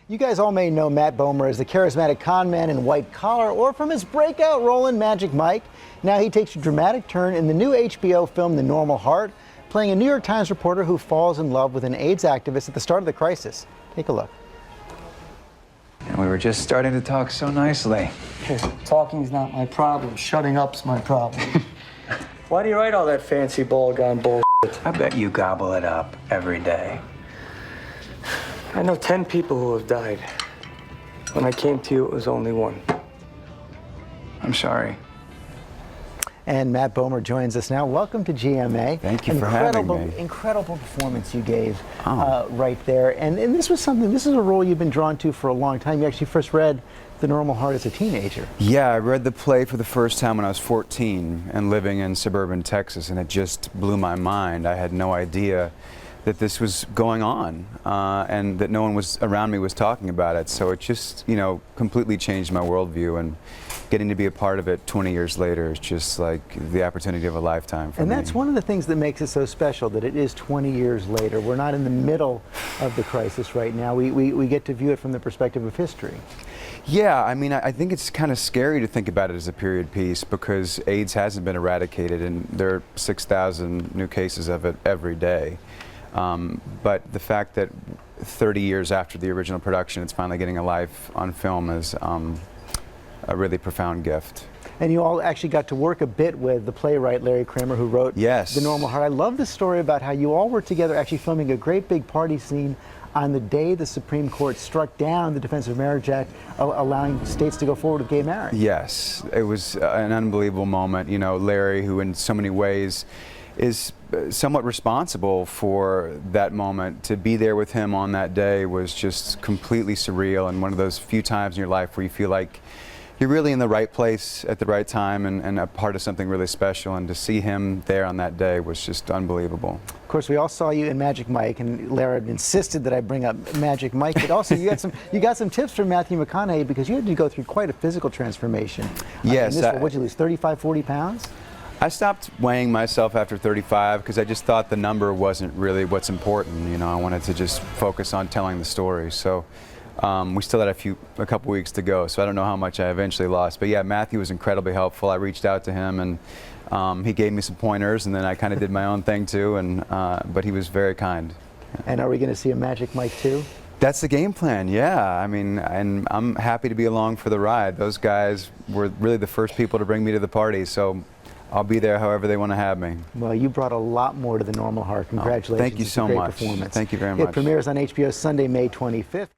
You guys all may know Matt Bomer as the charismatic con man in White Collar, or from his breakout role in Magic Mike. Now he takes a dramatic turn in the new HBO film The Normal Heart, playing a New York Times reporter who falls in love with an AIDS activist at the start of the crisis. Take a look. And we were just starting to talk so nicely. Talking's not my problem. Shutting up's my problem. Why do you write all that fancy ball-gone bullshit? I bet you gobble it up every day. I know 10 people who have died. When I came to you, it was only one. I'm sorry. And Matt Bomer joins us now. Welcome to GMA. Thank you for having me. Incredible performance you gave right there. And this was something, this is a role you've been drawn to for a long time. You actually first read The Normal Heart as a teenager. Yeah, I read the play for the first time when I was 14 and living in suburban Texas, and it just blew my mind. I had no idea that this was going on and that no one was around me was talking about it. So it just, completely changed my worldview, and getting to be a part of it 20 years later is just like the opportunity of a lifetime for me. And that's one of the things that makes it so special, that it is 20 years later. We're not in the middle of the crisis right now. We get to view it from the perspective of history. Yeah, I mean, I think it's kind of scary to think about it as a period piece because AIDS hasn't been eradicated, and there are 6,000 new cases of it every day. But the fact that 30 years after the original production, it's finally getting a life on film is a really profound gift. And you all actually got to work a bit with the playwright Larry Kramer, who wrote The Normal Heart. I love the story about how you all were together actually filming a great big party scene on the day the Supreme Court struck down the Defense of Marriage Act, allowing states to go forward with gay marriage. Yes, it was an unbelievable moment. Larry, who in so many ways is somewhat responsible for that moment, to be there with him on that day was just completely surreal, and one of those few times in your life where you feel like you're really in the right place at the right time and a part of something really special, and to see him there on that day was just unbelievable. Of course, we all saw you in Magic Mike, and Lara insisted that I bring up Magic Mike, but also you got some tips from Matthew McConaughey, because you had to go through quite a physical transformation. Yes. What'd you lose, 35, 40 pounds? I stopped weighing myself after 35 because I just thought the number wasn't really what's important. I wanted to just focus on telling the story. So we still had a couple weeks to go, so I don't know how much I eventually lost. But yeah, Matthew was incredibly helpful. I reached out to him, and he gave me some pointers, and then I kind of did my own thing too. But he was very kind. And are we going to see a Magic Mike 2? That's the game plan, yeah. I mean, and I'm happy to be along for the ride. Those guys were really the first people to bring me to the party, so I'll be there however they want to have me. Well, you brought a lot more to The Normal Heart. Congratulations. Thank you so much. Performance. Thank you very much. It premieres on HBO Sunday, May 25th.